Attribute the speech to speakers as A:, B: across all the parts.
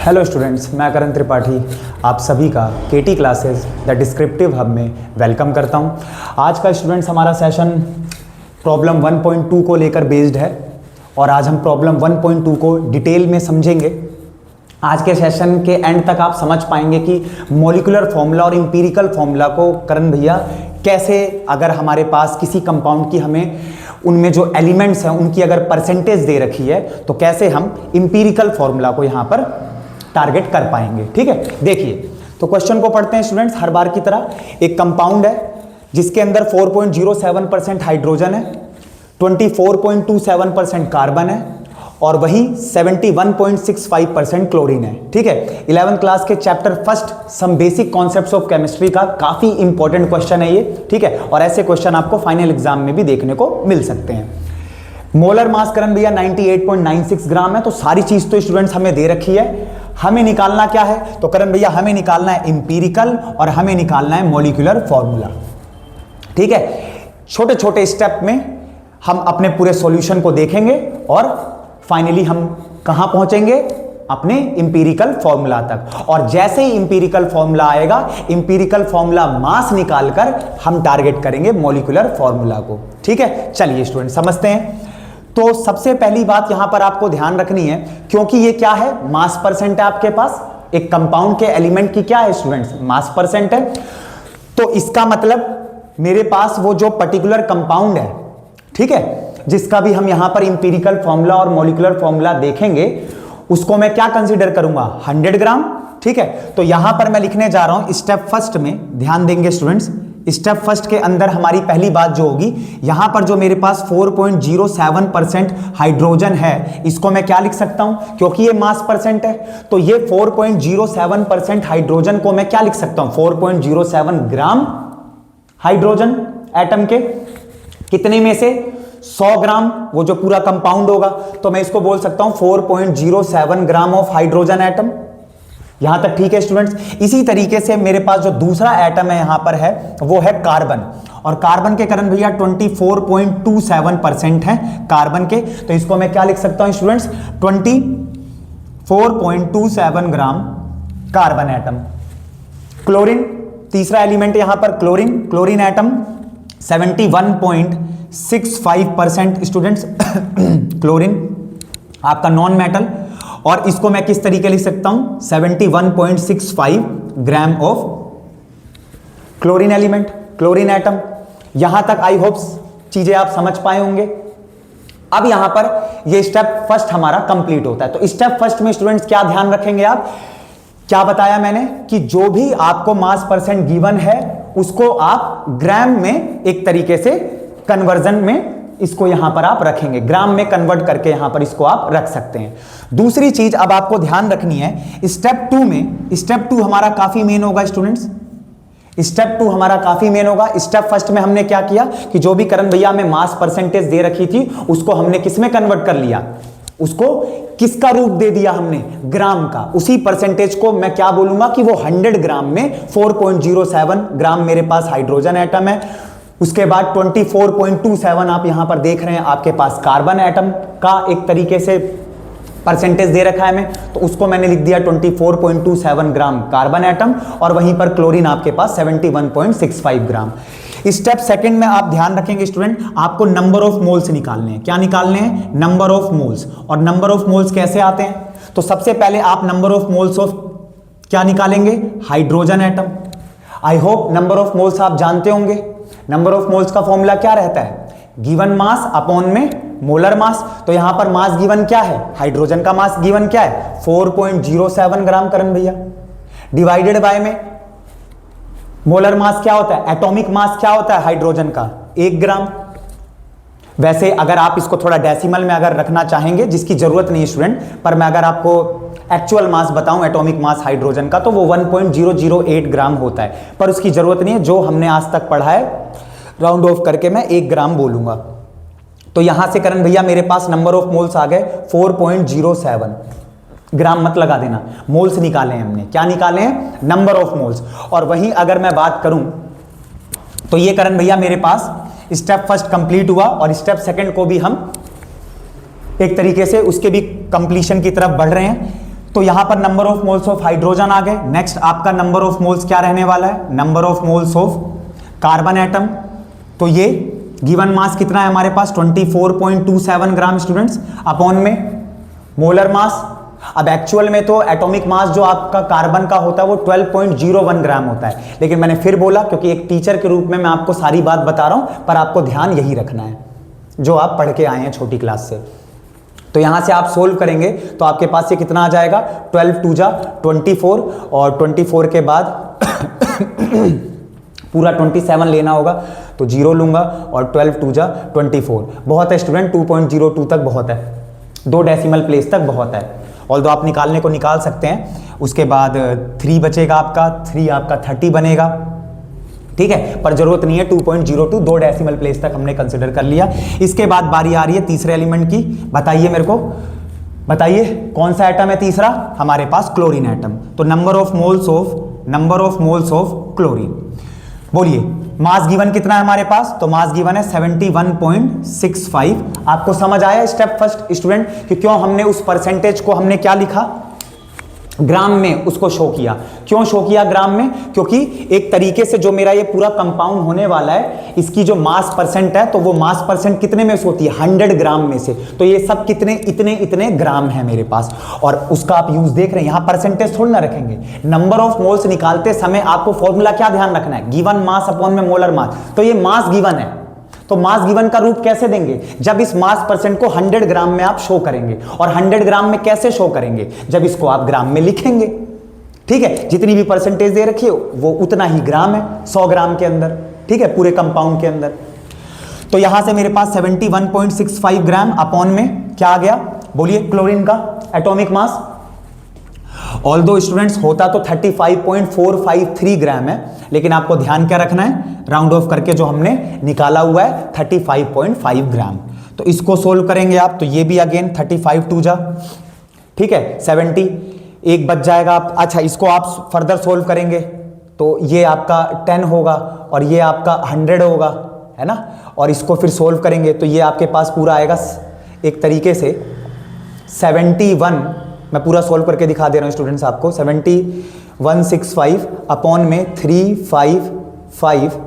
A: Hello students, मैं करण त्रिपाठी आप सभी का केटी क्लासेस द डिस्क्रिप्टिव हब में वेलकम करता हूं। आज का स्टूडेंट्स हमारा सेशन प्रॉब्लम 1.2 को लेकर बेस्ड है और आज हम प्रॉब्लम 1.2 को डिटेल में समझेंगे। आज के सेशन के एंड तक आप समझ पाएंगे कि मॉलिक्यूलर फॉर्मूला और एम्पिरिकल फॉर्मूला को करण भैया कैसे, अगर हमारे पास किसी कंपाउंड की हमें उनमें जो एलिमेंट्स हैं उनकी अगर परसेंटेज दे रखी है तो कैसे हम एम्पिरिकल फॉर्मूला को यहाँ पर टारगेट कर पाएंगे। ठीक है, देखिए तो क्वेश्चन को पढ़ते हैं स्टूडेंट्स। हर बार की तरह एक कंपाउंड है जिसके अंदर 4.07% हाइड्रोजन है, 24.27% कार्बन है और वही 71.65% क्लोरीन है। ठीक है, 11th क्लास के chapter first some basic concepts of chemistry का काफी इंपॉर्टेंट क्वेश्चन है ये। ठीक है, और ऐसे क्वेश्चन आपको फाइनल एग्जाम में भी देखने को मिल सकते हैं। मोलर मास करण भैया 98.96 ग्राम है। तो सारी चीज तो स्टूडेंट्स हमें दे रखी है, हमें निकालना क्या है? तो करण भैया हमें निकालना है एम्पिरिकल और हमें निकालना है मॉलिक्यूलर फॉर्मूला। ठीक है, छोटे छोटे स्टेप में हम अपने पूरे सॉल्यूशन को देखेंगे और फाइनली हम कहां पहुंचेंगे? अपने एम्पिरिकल फॉर्मूला तक। और जैसे ही एम्पिरिकल फॉर्मूला आएगा, एम्पिरिकल फॉर्मूला मास निकालकर हम टारगेट करेंगे मॉलिक्यूलर फॉर्मूला को। ठीक है, चलिए स्टूडेंट समझते हैं। तो सबसे पहली बात यहां पर आपको ध्यान रखनी है, क्योंकि ये क्या है? मास परसेंट है आपके पास। एक कंपाउंड के एलिमेंट की क्या है स्टूडेंट्स? मास परसेंट है। तो इसका मतलब मेरे पास वो जो पर्टिकुलर कंपाउंड है, ठीक है, जिसका भी हम यहां पर एम्पिरिकल फॉर्मूला और मॉलिक्यूलर फॉर्मूला देखेंगे, उसको मैं क्या कंसीडर करूंगा? 100 ग्राम। ठीक है, तो यहां पर मैं लिखने जा रहा हूं स्टेप फर्स्ट में, ध्यान देंगे स्टूडेंट्स। स्टेप फर्स्ट के अंदर हमारी पहली बात जो होगी, यहां पर जो मेरे पास 4.07% हाइड्रोजन है, इसको मैं क्या लिख सकता हूं? क्योंकि ये मास परसेंट है तो ये 4.07% हाइड्रोजन को मैं क्या लिख सकता हूं? 4.07 ग्राम हाइड्रोजन एटम के कितने में से? 100 ग्राम, वो जो पूरा कंपाउंड होगा, तो मैं इसको बोल सकता हूं 4.07 ग्राम ऑफ हाइड्रोजन एटम। यहां तक ठीक है स्टूडेंट्स। इसी तरीके से मेरे पास जो दूसरा एटम है यहां पर है, वो है कार्बन। और कार्बन के करण भैया 24.27% है कार्बन के, तो इसको मैं क्या लिख सकता हूं students? 24.27 gram carbon atom. Chlorine, तीसरा एलिमेंट यहां पर chlorine, chlorine atom 71.65% students chlorine आपका नॉन मेटल। और इसको मैं किस तरीके लिख सकता हूं? 71.65 gram of chlorine element, chlorine atom. यहां तक आई होप चीजें आप समझ पाए होंगे। अब यहां पर ये स्टेप फर्स्ट हमारा कंप्लीट होता है। तो स्टेप फर्स्ट में स्टूडेंट्स क्या ध्यान रखेंगे आप? क्या बताया मैंने कि जो भी आपको मास परसेंट गिवन है उसको आप ग्राम में एक तरीके से कन्वर्जन में इसको यहां पर आप रखेंगे, ग्राम में कन्वर्ट करके यहां पर इसको आप रख सकते हैं। दूसरी चीज अब आपको ध्यान रखनी है, स्टेप 2 में, स्टेप 2 हमारा काफी मेन होगा स्टूडेंट्स। स्टेप 2 हमारा काफी मेन होगा। स्टेप फर्स्ट में हमने क्या किया कि जो भी करण भैया में मास परसेंटेज दे रखी थी उसको हमने किस में कन्वर्ट कर लिया? उसको किसका रूप दे दिया हमने? ग्राम का। उसी परसेंटेज को मैं क्या बोलूंगा कि वो 100 ग्राम में 4.07 ग्राम मेरे पास हाइड्रोजन एटम है। उसके बाद 24.27 आप यहां पर देख रहे हैं आपके पास कार्बन एटम का एक तरीके से परसेंटेज दे रखा है मैं, तो उसको मैंने लिख दिया 24.27 ग्राम कार्बन एटम। और वहीं पर क्लोरीन आपके पास 71.65 ग्राम। स्टेप सेकंड में आप ध्यान रखेंगे स्टूडेंट, आपको नंबर ऑफ मोल्स निकालने हैं। क्या निकालने हैं? Number of moles. और नंबर ऑफ मोल्स कैसे आते हैं? तो सबसे पहले आप नंबर ऑफ मोल्स ऑफ क्या निकालेंगे? Hydrogen atom. I hope number of moles आप जानते होंगे। नंबर ऑफ मोल्स का फॉर्मूला क्या रहता है? गिवन मास अपॉन में मोलर मास। तो यहां पर मास गिवन क्या है? हाइड्रोजन का मास गिवन क्या है? 4.07 ग्राम करण भैया, डिवाइडेड बाय में मोलर मास क्या होता है? एटॉमिक मास क्या होता है हाइड्रोजन का? 1 ग्राम। वैसे अगर आप इसको थोड़ा डेसिमल में अगर रखना चाहेंगे, जिसकी जरूरत नहीं है स्टूडेंट, पर मैं अगर आपको एक्चुअल मास बताऊं एटॉमिक मास हाइड्रोजन का, तो वो 1.008 ग्राम होता है, पर उसकी जरूरत नहीं है। जो हमने आज तक पढ़ा है राउंड ऑफ करके मैं 1 ग्राम बोलूंगा। तो यहां से करण भैया मेरे पास नंबर ऑफ मोल्स आ गए 4.07 ग्राम, मत लगा देना, मोल्स निकाले हैं हमने। क्या निकाले हैं? Number of moles. और वहीं अगर मैं बात करूं तो ये करण भैया मेरे पास स्टेप फर्स्ट कंप्लीट हुआ और स्टेप सेकंड को भी हम एक तरीके से उसके भी कंप्लीशन की तरफ बढ़ रहे हैं। तो यहां पर number of moles of hydrogen आ गए। नेक्स्ट आपका नंबर ऑफ मोल्स क्या रहने वाला है, number of moles of carbon atom. तो ये गिवन मास कितना है हमारे पास 24.27 ग्राम स्टूडेंट्स अपॉन में मोलर मास। अब एक्चुअल में तो एटॉमिक मास जो आपका कार्बन का होता है वो 12.01 ग्राम होता है, लेकिन मैंने फिर बोला क्योंकि एक टीचर के रूप में मैं आपको सारी बात बता रहा हूं, पर आपको ध्यान यही रखना है जो आप पढ़ के आए हैं छोटी क्लास से। तो यहां से आप सोल्व करेंगे तो आपके पास ये कितना आ जाएगा 12 2 जा 24 और 24 के बाद पूरा 27 लेना होगा तो 0 लूंगा और 12 2 जा 24 बहुत है स्टूडेंट, 2.02 तक बहुत है, 2 डेसिमल प्लेस तक बहुत है। ऑल्दो आप निकालने को निकाल सकते हैं। उसके बाद 3 बचेगा आपका, 3 आपका 30 बनेगा, ठीक है, पर जरूरत नहीं है 2.02, 2 डेसिमल प्लेस तक हमने कंसिडर कर लिया। इसके बाद बारी आ रही है तीसरे एलिमेंट की। बताइए मेरे को, बताइए कौन सा एटम है तीसरा, हमारे पास क्लोरीन एटम। तो number of moles of chlorine, बोलिए मास गिवन कितना है हमारे पास, तो मास गिवन है 71.65। आपको समझ आया स्टेप फर्स्ट स्टूडेंट कि क्यों हमने उस परसेंटेज को हमने क्या लिखा ग्राम में, उसको शो किया। क्यों शो किया ग्राम में, क्योंकि एक तरीके से जो मेरा ये पूरा कंपाउंड होने वाला है इसकी जो मास परसेंट है तो वो मास परसेंट कितने में से होती है 100 ग्राम में से। तो ये सब कितने इतने ग्राम है मेरे पास, और उसका आप यूज देख रहे हैं। यहां परसेंटेज थोड़ी ना रखेंगे, नंबर ऑफ मोल्स निकालते समय आपको फॉर्मूला क्या ध्यान रखना है, गिवन मास अपॉन में मोलर मास। तो ये मास गिवन है, तो मास गिवन का रूप कैसे देंगे, जब इस मास परसेंट को 100 ग्राम में आप शो करेंगे। और 100 ग्राम में कैसे शो करेंगे, जब इसको आप ग्राम में लिखेंगे, ठीक है। जितनी भी परसेंटेज दे रखी है वो उतना ही ग्राम है 100 ग्राम के अंदर, ठीक है, पूरे कंपाउंड के अंदर। तो यहां से मेरे पास 71.65 ग्राम अपॉन में क्या आ गया, बोलिए क्लोरीन का एटॉमिक मास। ऑल्दो स्टूडेंट्स होता तो 35.453 ग्राम है, लेकिन आपको ध्यान क्या रखना है, राउंड ऑफ करके जो हमने निकाला हुआ है 35.5 ग्राम। तो इसको सोल्व करेंगे आप, तो ये भी अगेन 35 2 जा, ठीक है, 70 एक बच जाएगा आप। अच्छा, इसको आप फर्दर सोल्व करेंगे तो ये आपका 10 होगा और ये आपका 100 होगा, है ना। और इसको फिर सोल्व करेंगे तो ये आपके पास पूरा आएगा एक तरीके से 71, मैं पूरा सोल्व करके दिखा दे रहा हूं स्टूडेंट्स आपको, 7165 अपॉन में 3550।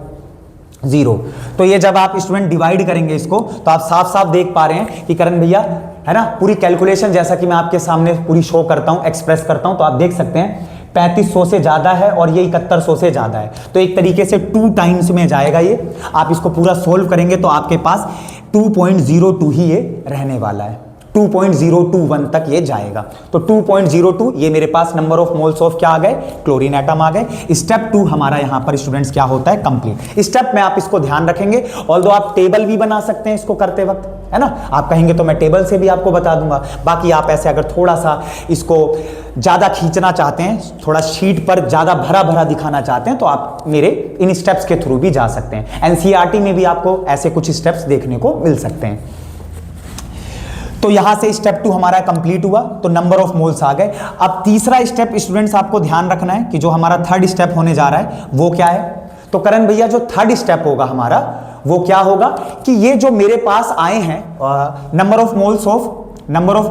A: तो ये जब आप स्टूडेंट डिवाइड करेंगे इसको तो आप साफ साफ देख पा रहे हैं कि करण भैया, है ना, पूरी कैलकुलेशन जैसा कि मैं आपके सामने पूरी शो करता हूं, एक्सप्रेस करता हूं, तो आप देख सकते हैं 3500 से ज्यादा है और ये 7100 से ज्यादा है। तो एक तरीके से 2 टाइम्स में जाएगा ये। आप इसको पूरा सोल्व करेंगे तो आपके पास 2.02 ही ये रहने वाला है, 2.021 तक ये जाएगा। तो 2.02 ये मेरे पास नंबर ऑफ मोल्स ऑफ क्या आ गए, क्लोरीन एटम आ गए। स्टेप 2 हमारा यहां पर स्टूडेंट्स क्या होता है, कंप्लीट। स्टेप में आप इसको ध्यान रखेंगे, ऑल्दो आप टेबल भी बना सकते हैं इसको करते वक्त, है ना। आप कहेंगे तो मैं टेबल से भी आपको बता दूंगा। बाकी आप ऐसे अगर थोड़ा सा इसको ज्यादा खींचना चाहते हैं, थोड़ा शीट पर ज्यादा भरा भरा दिखाना चाहते हैं, तो आप मेरे इन स्टेप्स के थ्रू भी जा सकते हैं। एनसीईआरटी में भी आपको ऐसे कुछ स्टेप्स देखने को मिल सकते हैं। तो यहां से स्टेप 2 हमारा कंप्लीट हुआ, तो नंबर ऑफ मोल्स आ गए। अब तीसरा स्टेप स्टूडेंट्स आपको ध्यान रखना है कि जो हमारा थर्ड स्टेप होने जा रहा है वो क्या है। तो करण भैया जो थर्ड स्टेप होगा हमारा वो क्या होगा कि ये जो मेरे पास आए हैं number of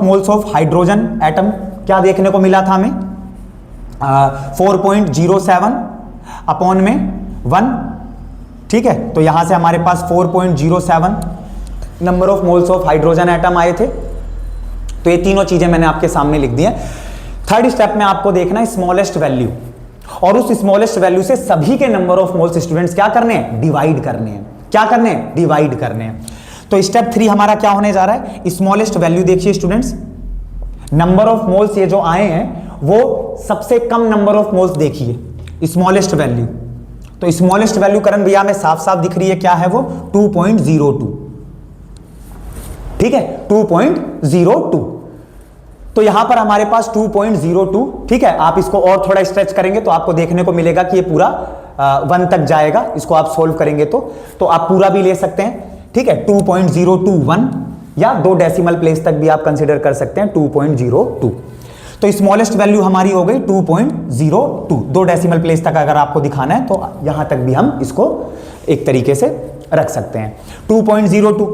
A: moles of hydrogen atom क्या देखने को मिला था हमें 4.07 अपॉन में 1, ठीक है। तो यहां से हमारे पास 4.07 number of moles of hydrogen atom आए थे। तो ये तीनों चीजें मैंने आपके सामने लिख दी हैं। थर्ड स्टेप में आपको देखना है स्मॉलेस्ट वैल्यू, और उस स्मॉलेस्ट वैल्यू से सभी के नंबर ऑफ मोल्स स्टूडेंट्स क्या करने हैं, डिवाइड करने हैं। क्या करने हैं, डिवाइड करने हैं। तो स्टेप 3 हमारा क्या होने जा रहा है, स्मॉलेस्ट वैल्यू देखिए स्टूडेंट्स, नंबर ऑफ मोल्स ये जो आए हैं वो सबसे कम नंबर ऑफ मोल्स देखिए, स्मॉलेस्ट वैल्यू। तो स्मॉलेस्ट वैल्यू करण भैया में साफ साफ दिख रही है, क्या है वो 2.02, ठीक है, 2.02। तो यहां पर हमारे पास 2.02, ठीक है। आप इसको और थोड़ा स्ट्रेच करेंगे तो आपको देखने को मिलेगा कि ये पूरा 1 तक जाएगा। इसको आप सोल्व करेंगे तो आप पूरा भी ले सकते हैं, ठीक है, 2.021 या 2 डेसिमल प्लेस तक भी आप कंसीडर कर सकते हैं 2.02। तो स्मॉलेस्ट वैल्यू हमारी हो गई 2.02, 2 डेसिमल प्लेस तक अगर आपको दिखाना है तो यहां तक भी हम इसको एक तरीके से रख सकते हैं 2.02।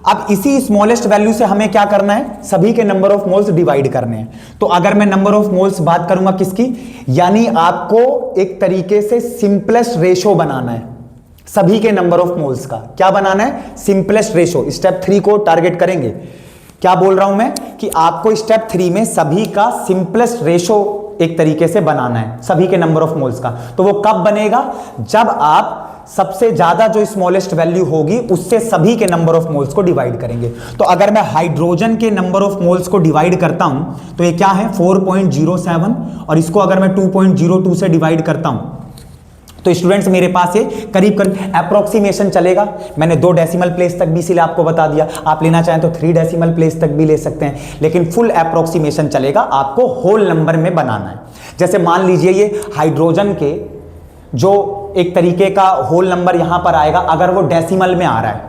A: अब इसी स्मॉलेस्ट वैल्यू से हमें क्या करना है, सभी के नंबर ऑफ मोल्स डिवाइड करने हैं। तो अगर मैं नंबर ऑफ मोल्स बात करूंगा किसकी, यानी आपको एक तरीके से सिंपलेस्ट रेशो बनाना है सभी के नंबर ऑफ मोल्स का। क्या बनाना है, सिंपलेस्ट रेशो। स्टेप 3 को टारगेट करेंगे। क्या बोल रहा हूं मैं कि आपको स्टेप 3 में सभी का सिंपलेस्ट रेशो एक तरीके से बनाना है सभी के नंबर ऑफ मोल्स का। तो वो कब बनेगा, जब आप सबसे ज्यादा जो स्मॉलेस्ट वैल्यू होगी उससे सभी के नंबर ऑफ मोल्स को डिवाइड करेंगे। तो अगर मैं हाइड्रोजन के नंबर ऑफ मोल्स को डिवाइड करता हूं तो ये क्या है 4.07, और इसको अगर मैं 2.02 से डिवाइड करता हूं तो स्टूडेंट्स मेरे पास ये करीब करीब अप्रोक्सीमेशन चलेगा। मैंने 2 डेसिमल प्लेस तक भी इसीलिए आपको बता दिया, आप लेना चाहें तो 3 डेसिमल प्लेस तक भी ले सकते हैं, लेकिन फुल अप्रोक्सीमेशन चलेगा, आपको होल नंबर में बनाना है। जैसे मान लीजिए ये हाइड्रोजन के जो एक तरीके का होल नंबर यहां पर आएगा, अगर वो डेसिमल में आ रहा है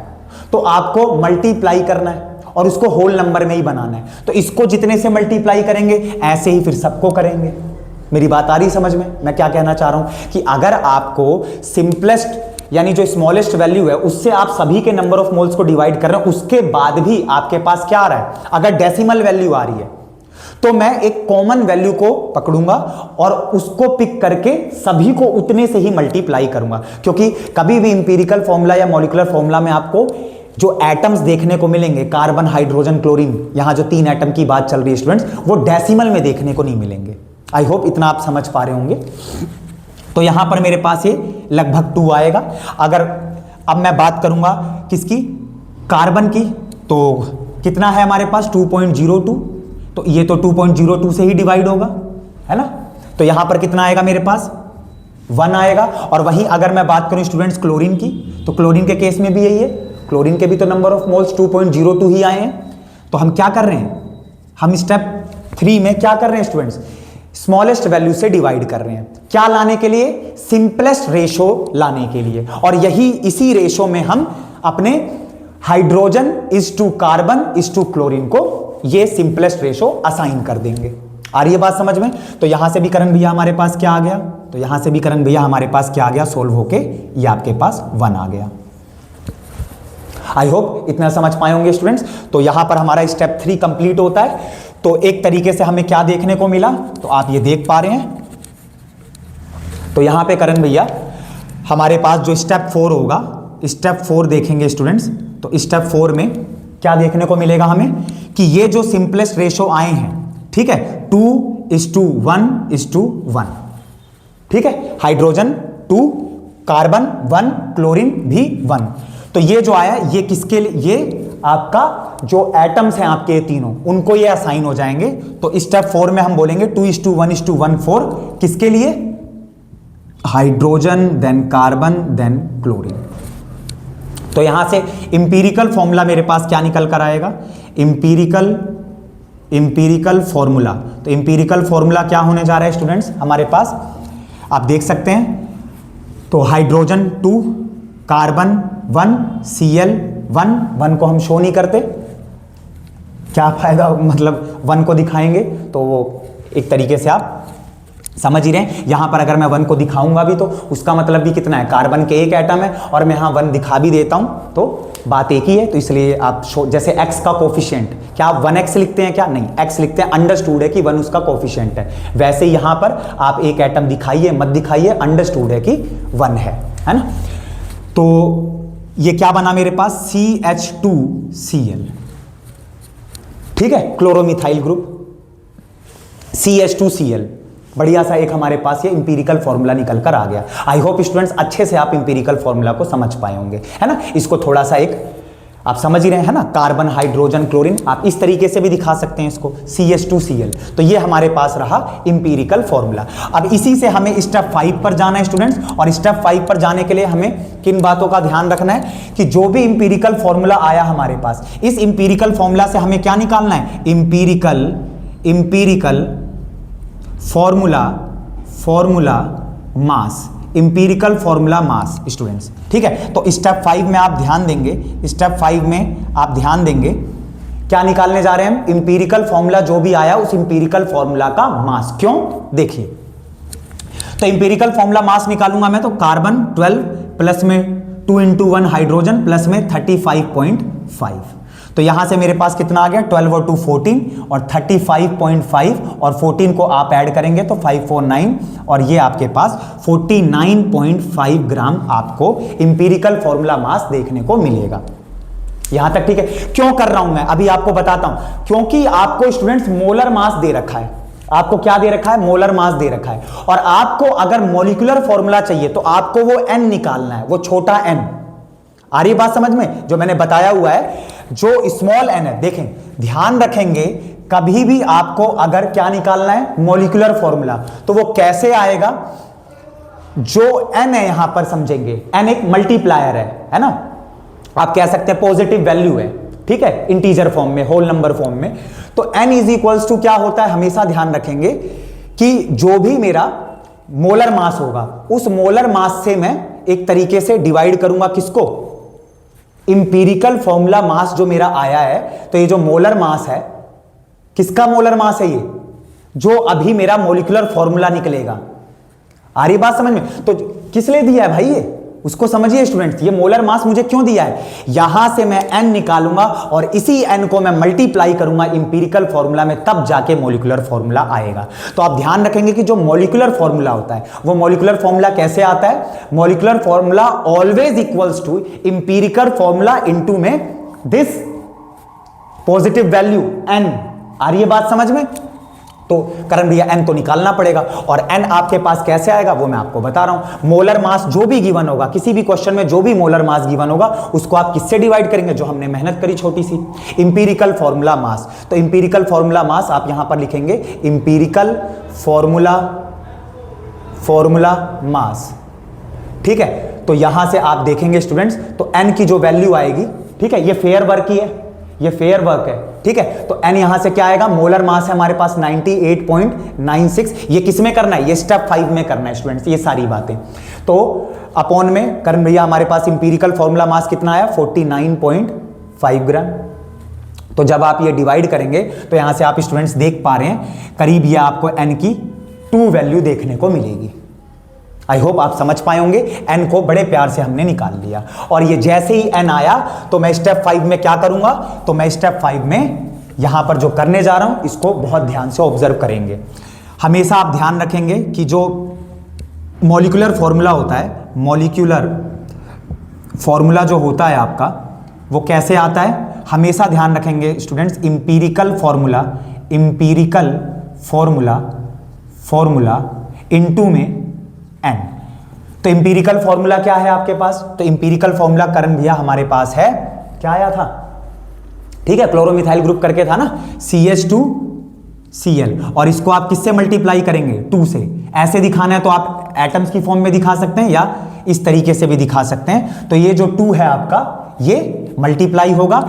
A: तो आपको मल्टीप्लाई करना है और उसको होल नंबर में ही बनाना है। तो इसको जितने से मल्टीप्लाई करेंगे ऐसे ही फिर सबको करेंगे। मेरी बात आ रही समझ में, मैं क्या कहना चाह रहा हूं कि अगर आपको सिंपलेस्ट यानी जो स्मॉलेस्ट वैल्यू है उससे आप सभी के नंबर ऑफ मोल्स को डिवाइड कर रहे हैं, उसके बाद भी आपके पास क्या आ रहा है, अगर डेसिमल वैल्यू आ रही है तो मैं एक कॉमन वैल्यू को पकड़ूंगा और उसको पिक करके सभी को उतने से ही मल्टीप्लाई करूंगा। क्योंकि कभी भी इंपीरिकल फॉर्मूला या मॉलिक्यूलर फॉर्मूला में आपको जो एटम्स देखने को मिलेंगे, कार्बन, हाइड्रोजन, क्लोरीन, यहां जो 3 एटम की बात चल रही है स्टूडेंट्स, वो डेसिमल में देखने को नहीं मिलेंगे। आई होप इतना आप समझ पा रहे होंगे। तो यहां पर मेरे पास ये लगभग 2 आएगा। अगर अब मैं बात करूंगा किसकी, कार्बन की, तो कितना है हमारे पास 2.02, तो ये तो 2.02 से ही डिवाइड होगा, है ना। तो यहां पर कितना आएगा मेरे पास 1 आएगा। और वहीं अगर मैं बात करूं स्टूडेंट्स क्लोरीन की, तो क्लोरीन के केस में भी यही है, क्लोरीन के भी तो नंबर ऑफ मोल्स 2.02 ही आए हैं। तो हम क्या कर रहे हैं, हम स्टेप 3 में क्या कर रहे हैं स्टूडेंट्स, स्मॉलेस्ट वैल्यू से डिवाइड कर रहे हैं। क्या लाने के लिए, सिंपलेस्ट रेशो लाने के लिए। और यही इसी रेशो में हम अपने hydrogen is to carbon is to chlorine को ये सिंपलेस्ट रेशो असाइन कर देंगे। आ रही है बात समझ में। तो यहां से भी करण भैया हमारे पास क्या आ गया, तो यहां से भी करण भैया हमारे पास क्या आ गया, सोल्व होके ये आपके पास 1 आ गया। आई होप इतना समझ पाए होंगे स्टूडेंट्स। तो यहां पर हमारा स्टेप 3 कंप्लीट होता है। तो एक तरीके से हमें क्या देखने को मिला, तो आप ये देख पा रहे हैं। तो यहां पे करण भैया हमारे पास जो स्टेप 4 होगा, स्टेप 4 देखेंगे स्टूडेंट्स। तो स्टेप 4 में क्या देखने को मिलेगा हमें कि ये जो सिंपलेस्ट रेशो आए हैं, ठीक है, 2:1:1, ठीक है, हाइड्रोजन 2, कार्बन 1, क्लोरीन भी 1। तो ये जो आया ये किसके लिए, ये आपका जो एटम्स हैं आपके तीनों, उनको ये असाइन हो जाएंगे। तो स्टेप 4 में हम बोलेंगे 2:1:1:4 किसके लिए, hydrogen, then carbon, then chlorine. तो यहां से इंपीरिकल फॉर्मूला मेरे पास क्या निकल कर आएगा, इंपीरिकल फॉर्मूला। तो इंपीरिकल फॉर्मूला क्या होने जा रहा है स्टूडेंट्स हमारे पास, आप देख सकते हैं। तो हाइड्रोजन 2, कार्बन 1, Cl1 को हम शो नहीं करते, क्या फायदा, मतलब 1 को दिखाएंगे तो वो एक तरीके से आप समझ ही रहे हैं। यहां पर अगर मैं 1 को दिखाऊंगा भी तो उसका मतलब भी कितना है, कार्बन के एक एटम है और मैं यहां 1 दिखा भी देता हूं तो बात एक ही है। तो इसलिए आप जैसे x का कोफिशिएंट, क्या आप 1x लिखते हैं, क्या नहीं, x लिखते हैं, अंडरस्टूड है कि 1 उसका कोफिशिएंट है। वैसे यहां पर आप एक एटम दिखाइए मत दिखाइए, अंडरस्टूड है कि 1 है ना। तो ये क्या बना मेरे पास, CH2Cl, ठीक है, क्लोरोमिथाइल ग्रुप CH2Cl, बढ़िया सा एक हमारे पास ये इंपीरिकल फॉर्मूला निकल कर आ गया। आई होप स्टूडेंट्स अच्छे से आप इंपीरिकल फॉर्मूला को समझ पाए होंगे, है ना। इसको थोड़ा सा एक आप समझ ही रहे हैं ना, कार्बन, हाइड्रोजन, क्लोरीन, आप इस तरीके से भी दिखा सकते हैं इसको, CH2Cl। तो ये हमारे पास रहा इंपीरिकल फॉर्मूला। अब इसी से हमें स्टेप 5 पर जाना है स्टूडेंट्स, और स्टेप 5 पर जाने के लिए हमें किन बातों का ध्यान रखना है कि जो भी इंपीरिकल फॉर्मूला आया हमारे पास, इस इंपीरिकल फॉर्मूला से हमें क्या निकालना है, empirical formula mass, empirical formula mass students, ठीक है। तो स्टेप 5 में आप ध्यान देंगे, स्टेप 5 में आप ध्यान देंगे क्या निकालने जा रहे हैं हम, इंपीरिकल फॉर्मूला जो भी आया उस इंपीरिकल फॉर्मूला का मास। क्यों, देखिए, तो इंपीरिकल फॉर्मूला मास निकालूंगा मैं, तो कार्बन 12 प्लस में 2 into 1 हाइड्रोजन प्लस में 35.5। तो यहां से मेरे पास कितना आ गया, 12 और 2 14 और 35.5 और 14 को आप ऐड करेंगे तो 549 और ये आपके पास 49.5 ग्राम आपको इंपीरिकल फॉर्मूला मास देखने को मिलेगा। यहां तक ठीक है। क्यों कर रहा हूं मैं, अभी आपको बताता हूं। क्योंकि आपको स्टूडेंट्स मोलर मास दे रखा है, आपको क्या दे रखा है, मोलर मास दे रखा है, और आपको अगर मॉलिक्यूलर फॉर्मूला चाहिए तो आपको वो n निकालना है, वो छोटा n। आ रही बात समझ में, जो मैंने बताया हुआ है, जो स्मॉल n है। देखें, ध्यान रखेंगे, कभी भी आपको अगर क्या निकालना है, मॉलिक्यूलर फॉर्मूला, तो वो कैसे आएगा, जो n है यहां पर समझेंगे, n एक मल्टीप्लायर है ना, आप कह सकते हैं पॉजिटिव वैल्यू है, ठीक है, इंटीजर फॉर्म में, होल नंबर फॉर्म में। तो n इज इक्वल्स टू क्या होता है, हमेशा ध्यान रखेंगे कि जो भी मेरा मोलर मास होगा, उस मोलर मास से मैं एक तरीके से डिवाइड करूंगा किसको, इंपीरिकल फॉर्मूला मास जो मेरा आया है। तो ये जो मोलर मास है, किसका मोलर मास है, ये जो अभी मेरा मॉलिक्यूलर फॉर्मूला निकलेगा। आ रही बात समझ में, तो किस लिए दिया है भाई ये, उसको समझिए स्टूडेंट्स। ये मोलर मास मुझे क्यों दिया है, यहां से मैं n निकालूंगा और इसी n को मैं मल्टीप्लाई करूंगा इंपीरिकल फॉर्मूला में, तब जाके मॉलिक्यूलर फॉर्मूला आएगा। तो आप ध्यान रखेंगे कि जो मॉलिक्यूलर फॉर्मूला होता है, वो मॉलिक्यूलर फॉर्मूला कैसे आता है, molecular formula always equals to empirical formula into में दिस पॉजिटिव वैल्यू n। आ रही है बात समझ में। तो करण भैया n तो निकालना पड़ेगा, और n आपके पास कैसे आएगा वो मैं आपको बता रहा हूं। मोलर मास जो भी गिवन होगा, किसी भी क्वेश्चन में जो भी मोलर मास गिवन होगा, उसको आप किससे डिवाइड करेंगे, जो हमने मेहनत करी छोटी सी, इंपीरिकल फॉर्मूला मास। तो इंपीरिकल फॉर्मूला मास आप यहां पर लिखेंगे इंपीरिकल फॉर्मूला मास, ठीक है। तो यहां से आप देखेंगे स्टूडेंट्स, तो n की जो वैल्यू आएगी, ठीक है, ये फेयर वर्क की है, ये फेयर वर्क है, ठीक है। तो n यहां से क्या आएगा, मोलर मास है हमारे पास 98.96। ये किस में करना है, ये स्टेप 5 में करना है स्टूडेंट्स, ये सारी बातें। तो अपॉन में करण भैया हमारे पास इंपीरिकल फॉर्मूला मास कितना आया, 49.5 ग्राम। तो जब आप ये डिवाइड करेंगे तो यहां से आप स्टूडेंट्स देख पा रहे हैं, करीब ये आपको n की 2 वैल्यू देखने को मिलेगी। आई होप आप समझ पाए होंगे, n को बड़े प्यार से हमने निकाल लिया। और ये जैसे ही n आया तो मैं स्टेप 5 में क्या करूंगा, तो मैं स्टेप 5 में यहां पर जो करने जा रहा हूं, इसको बहुत ध्यान से ऑब्जर्व करेंगे। हमेशा आप ध्यान रखेंगे कि जो मॉलिक्यूलर फॉर्मूला होता है, मॉलिक्यूलर फॉर्मूला जो होता है आपका, वो कैसे आता है, हमेशा ध्यान रखेंगे स्टूडेंट्स, इंपीरिकल फॉर्मूला इनटू में n। तो इंपीरिकल फॉर्मूला क्या है आपके पास, तो इंपीरिकल फॉर्मूला करण भैया हमारे पास है, क्या आया था, ठीक है, क्लोरोमिथाइल ग्रुप करके था ना, CH2Cl, और इसको आप किससे मल्टीप्लाई करेंगे, 2 से। ऐसे दिखाना है तो आप एटम्स की फॉर्म में दिखा सकते हैं, या इस तरीके से भी दिखा सकते हैं। तो ये जो 2 है आपका, ये मल्टीप्लाई होगा,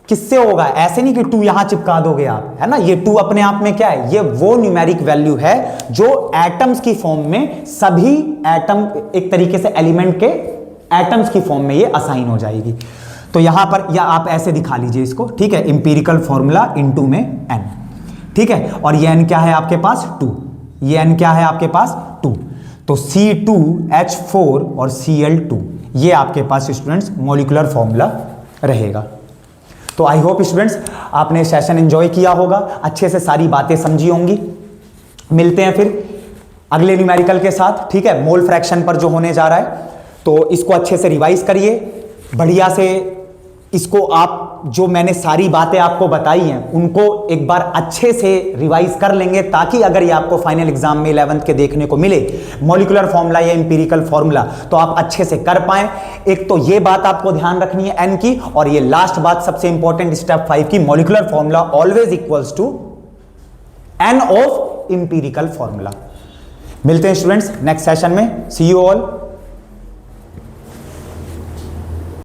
A: किससे होगा, ऐसे नहीं कि 2 यहां चिपका दोगे आप, है ना। ये 2 अपने आप में क्या है, ये वो न्यूमेरिक वैल्यू है जो एटम्स की फॉर्म में सभी एटम, एक तरीके से एलिमेंट के एटम्स की फॉर्म में ये असाइन हो जाएगी। तो यहां पर, या आप ऐसे दिखा लीजिए इसको, ठीक है, इंपीरिकल फॉर्मूला इनटू में n, ठीक है। और ये n क्या है आपके पास, 2, ये n क्या है आपके पास, 2। तो C2H4 और Cl2, ये आपके पास स्टूडेंट्स मॉलिक्यूलर फॉर्मूला रहेगा। तो आई होप स्टूडेंट्स आपने सेशन एंजॉय किया होगा, अच्छे से सारी बातें समझी होंगी। मिलते हैं फिर अगले न्यूमेरिकल के साथ, ठीक है, मोल फ्रैक्शन पर जो होने जा रहा है। तो इसको अच्छे से रिवाइज करिए, बढ़िया से इसको आप, जो मैंने सारी बातें आपको बताई हैं, उनको एक बार अच्छे से रिवाइज कर लेंगे, ताकि अगर ये आपको फाइनल एग्जाम में 11th के देखने को मिले मॉलिक्यूलर फॉर्मूला या इंपीरिकल फॉर्मूला, तो आप अच्छे से कर पाएं। एक तो ये बात आपको ध्यान रखनी है n की, और ये लास्ट बात सबसे इंपॉर्टेंट स्टेप 5 की, molecular formula always equals to n of empirical formula. मिलते हैं स्टूडेंट्स नेक्स्ट सेशन में, सी यू ऑल।